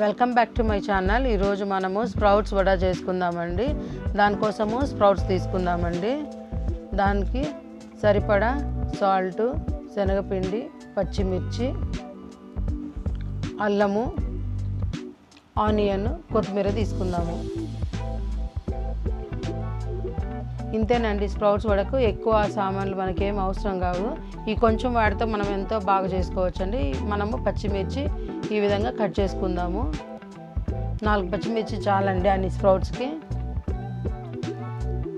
Welcome back to my channel. ఈరోజు మనము sprouts vada చేసుకుందామండి. దానికోసము స్ప్రౌట్స్ తీసుకుందామండి. దానికి సరిపడా సాల్ట్, శనగపిండి, పచ్చిమిర్చి, అల్లము, ఆనియన్, కొత్తిమీర తీసుకుందాము. ఇంతేనండి. స్ప్రౌట్స్ వడకు ఎక్కువ సామాన్లు మనకేం అవసరం కాదు. ఈ కొంచెం వాటితో మనం ఎంతో బాగా చేసుకోవచ్చండి. మనము పచ్చిమిర్చి ఈ విధంగా కట్ చేసుకుందాము. 4 పచ్చిమిర్చి చాలండి అన్ని స్ప్రౌట్స్కి.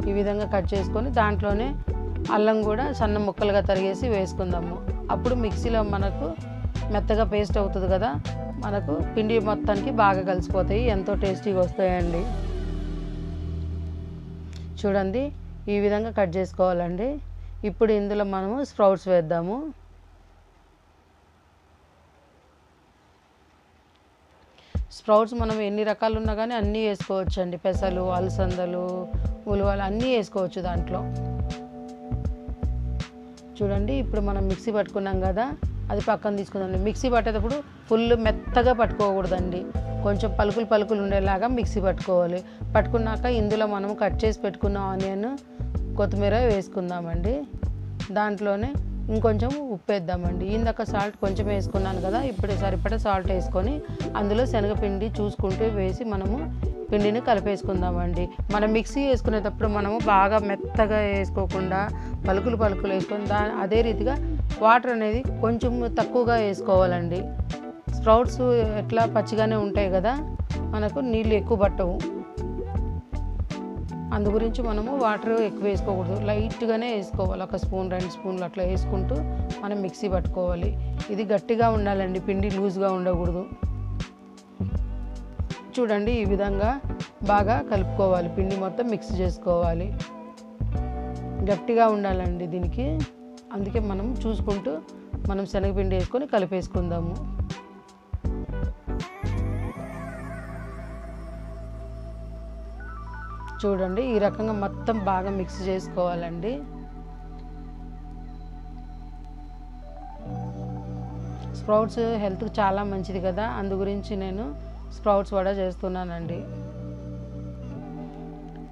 ఈ విధంగా కట్ చేసుకొని దాంట్లోనే అల్లం కూడా సన్న ముక్కలుగా తరిగేసి వేసుకుందాము. అప్పుడు మిక్సీలో మనకు మెత్తగా పేస్ట్ అవుతుంది కదా, మనకు పిండి మొత్తానికి బాగా కలిసిపోతాయి, ఎంతో టేస్టీగా వస్తాయండి. చూడండి, ఈ విధంగా కట్ చేసుకోవాలండి. ఇప్పుడు ఇందులో మనము స్ప్రౌట్స్ వేద్దాము. స్ప్రౌట్స్ మనం ఎన్ని రకాలు ఉన్నా కానీ అన్నీ వేసుకోవచ్చండి. పెసలు, అలసందలు, ఉలవలు అన్నీ వేసుకోవచ్చు దాంట్లో. చూడండి, ఇప్పుడు మనం మిక్సీ పట్టుకున్నాం కదా, అది పక్కన తీసుకుందాం. మిక్సీ పట్టేటప్పుడు ఫుల్ మెత్తగా పట్టుకోకూడదండి, కొంచెం పలుకులు ఉండేలాగా మిక్సీ పట్టుకోవాలి. పట్టుకున్నాక ఇందులో మనం కట్ చేసి పెట్టుకున్న ఆనియన్, కొత్తిమీర వేసుకుందామండి. దాంట్లోనే ఇంకొంచెం ఉప్పు వేద్దామండి. ఇందాక సాల్ట్ కొంచెం వేసుకున్నాను కదా, ఇప్పుడు సరిపడా సాల్ట్ వేసుకొని అందులో శనగపిండి చూసుకుంటూ వేసి మనము పిండిని కలిపేసుకుందామండి. మనం మిక్సీ వేసుకునేటప్పుడు మనము బాగా మెత్తగా వేసుకోకుండా పలుకులు వేసుకొని అదే రీతిగా వాటర్ అనేది కొంచెం తక్కువగా వేసుకోవాలండి. స్ప్రౌట్స్ ఎట్లా పచ్చిగానే ఉంటాయి కదా, మనకు నీళ్ళు ఎక్కువ పట్టవు. అందు గురించి మనము వాటర్ ఎక్కువ వేసుకోకూడదు, లైట్గానే వేసుకోవాలి. 1 స్పూన్ 2 స్పూన్లు అట్లా వేసుకుంటూ మనం మిక్సీ పట్టుకోవాలి. ఇది గట్టిగా ఉండాలండి, పిండి లూజ్గా ఉండకూడదు. చూడండి, ఈ విధంగా బాగా కలుపుకోవాలి. పిండి మొత్తం మిక్స్ చేసుకోవాలి. గట్టిగా ఉండాలండి దీనికి, అందుకే మనం చూసుకుంటూ మనం శనగపిండి వేసుకొని కలిపేసుకుందాము. చూడండి, ఈ రకంగా మొత్తం బాగా మిక్స్ చేసుకోవాలండి. స్ప్రౌట్స్ హెల్త్కి చాలా మంచిది కదా, అందు గురించి నేను స్ప్రౌట్స్ వడ చేస్తున్నానండి.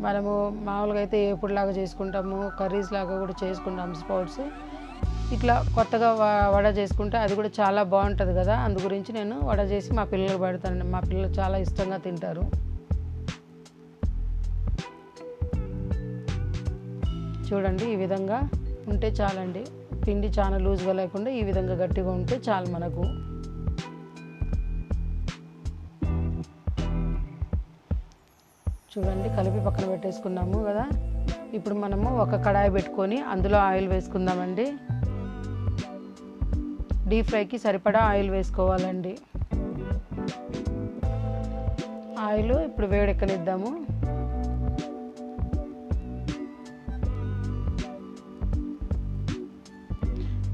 మనము మామూలుగా అయితే ఎప్పుడులాగా చేసుకుంటాము, కర్రీస్ లాగా కూడా చేసుకుంటాము స్ప్రౌట్స్. ఇట్లా కొత్తగా వడ చేసుకుంటే అది కూడా చాలా బాగుంటుంది కదా, అందు గురించి నేను వడ చేసి మా పిల్లలకు పెడతానండి. మా పిల్లలు చాలా ఇష్టంగా తింటారు. చూడండి, ఈ విధంగా ఉంటే చాలండి. పిండి చాలా లూజ్గా లేకుండా ఈ విధంగా గట్టిగా ఉంటే చాలు మనకు. చూడండి, కలిపి పక్కన పెట్టేసుకున్నాము కదా. ఇప్పుడు మనము ఒక కడాయి పెట్టుకొని అందులో ఆయిల్ వేసుకుందామండి. డీప్ ఫ్రైకి సరిపడా ఆయిల్ వేసుకోవాలండి. ఆయిల్ ఇప్పుడు వేడెక్కనిద్దాము.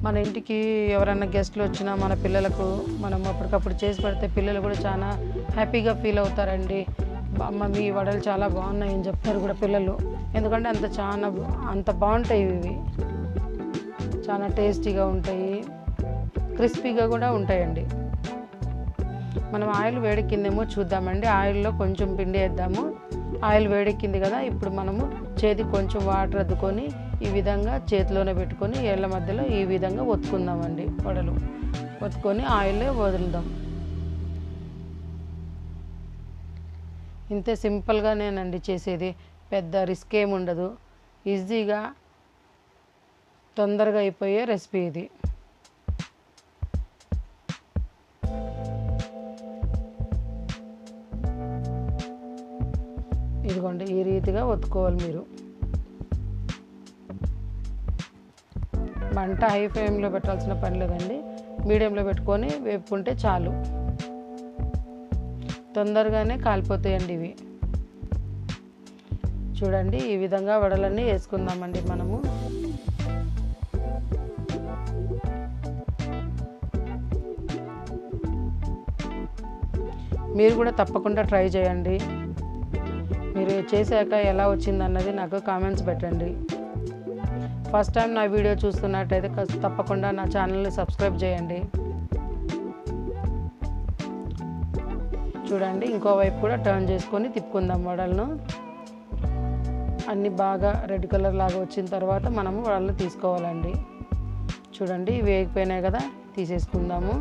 మన ఇంటికి ఎవరైనా గెస్ట్లు వచ్చినా మన పిల్లలకు మనం అప్పటికప్పుడు చేసి పెడితే పిల్లలు కూడా చాలా హ్యాపీగా ఫీల్ అవుతారండి. మమ్మీ వడలు చాలా బాగున్నాయి అని చెప్తారు కూడా పిల్లలు, ఎందుకంటే అంత బాగుంటాయి. ఇవి చాలా టేస్టీగా ఉంటాయి, క్రిస్పీగా కూడా ఉంటాయండి. మనం ఆయిల్ వేడెక్కిందేమో చూద్దామండి. ఆయిల్లో కొంచెం పిండి వేద్దాము. ఆయిల్ వేడెక్కింది కదా, ఇప్పుడు మనము చేతికి కొంచెం వాటర్ అద్దుకొని ఈ విధంగా చేతిలోనే పెట్టుకొని ఏళ్ళ మధ్యలో ఈ విధంగా ఒత్తుకుందామండి. వడలు ఒత్తుకొని ఆయిల్లో వదులుదాం. ఇంతే సింపుల్గానేనండి చేసేది, పెద్ద రిస్క్ ఏమి ఉండదు. ఈజీగా తొందరగా అయిపోయే రెసిపీ ఇది. ఇదిగోండి, ఈ రీతిగా ఒత్తుకోవాలి మీరు. మంట హై ఫ్లేమ్లో పెట్టాల్సిన పని లేదండి, మీడియంలో పెట్టుకొని వేపుకుంటే చాలు. తొందరగానే కాలిపోతాయండి ఇవి. చూడండి, ఈ విధంగా వడలన్నీ వేసుకుందామండి మనము. మీరు కూడా తప్పకుండా ట్రై చేయండి. మీరు చేశాక ఎలా వచ్చిందన్నది నాకు కామెంట్స్ పెట్టండి. ఫస్ట్ టైం నా వీడియో చూస్తున్నట్టయితే తప్పకుండా నా ఛానల్ని సబ్స్క్రైబ్ చేయండి. చూడండి, ఇంకో వైపు కూడా టర్న్ చేసుకొని తిప్పుకుందాం వడలను. అన్నీ బాగా రెడ్ కలర్ లాగా వచ్చిన తర్వాత మనము వడలు తీసుకోవాలండి. చూడండి, వేగిపోయినాయి కదా, తీసేసుకుందాము.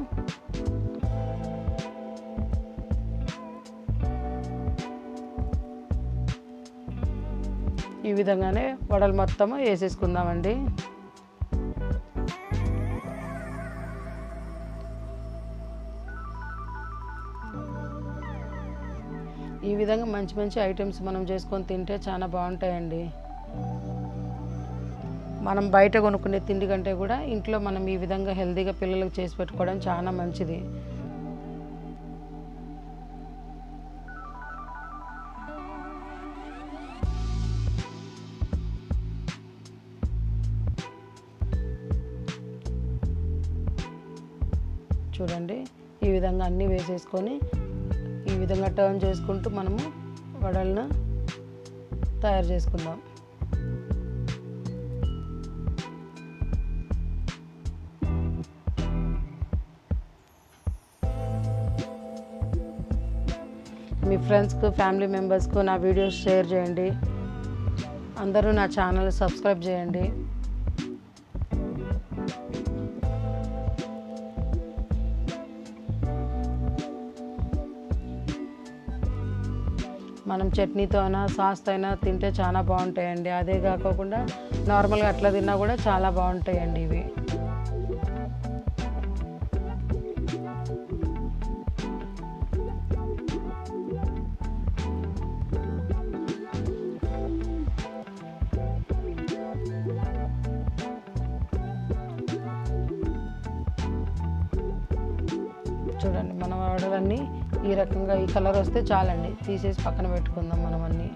ఈ విధంగానే వడలు మొత్తము వేసేసుకుందామండి. ఈ విధంగా మంచి మంచి ఐటమ్స్ మనం చేసుకొని తింటే చాలా బాగుంటాయండి. మనం బయట కొనుక్కునే తిండి కంటే కూడా ఇంట్లో మనం ఈ విధంగా హెల్తీగా పిల్లలకు చేసి పెట్టుకోవడం చాలా మంచిది. చూడండి, ఈ విధంగా అన్నీ వేసేసుకొని ఈ విధంగా టర్న్ చేసుకుంటూ మనము వడలను తయారు చేసుకుందాం. మీ ఫ్రెండ్స్కు, ఫ్యామిలీ మెంబర్స్కు నా వీడియోస్ షేర్ చేయండి. అందరూ నా ఛానల్ సబ్స్క్రైబ్ చేయండి. మనం చట్నీతో అయినా సాస్తో అయినా తింటే చాలా బాగుంటాయండి. అదే కాకుండా నార్మల్గా అట్లా తిన్నా కూడా చాలా బాగుంటాయండి ఇవి. చూడండి, మన వడలన్నీ ఈ రకంగా ఈ కలర్ వస్తే చాలండి, తీసేసి పక్కన పెట్టుకుందాం మనం అన్నీ.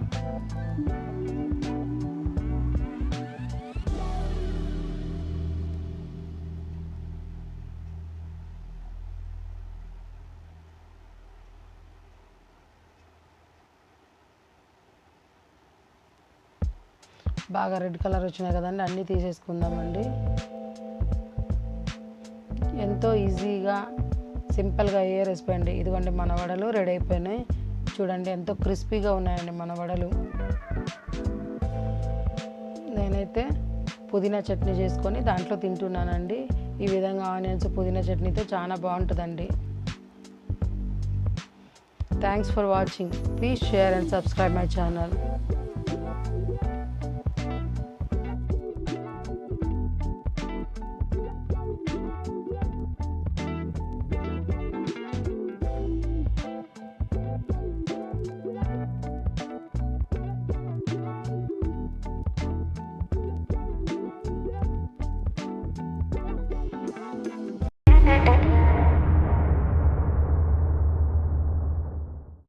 బాగా రెడ్ కలర్ వచ్చినాయి కదండి, అన్నీ తీసేసుకుందామండి. ఎంతో ఈజీగా సింపుల్గా అయ్యే రెసిపీ అండి. ఇదిగోండి, మన వడలు రెడీ అయిపోయినాయి. చూడండి, ఎంతో క్రిస్పీగా ఉన్నాయండి మన వడలు. నేనైతే పుదీనా చట్నీ చేసుకొని దాంట్లో తింటున్నానండి. ఈ విధంగా ఆనియన్స్ పుదీనా చట్నీతో చాలా బాగుంటుందండి. Thanks for watching. Please share and subscribe my channel.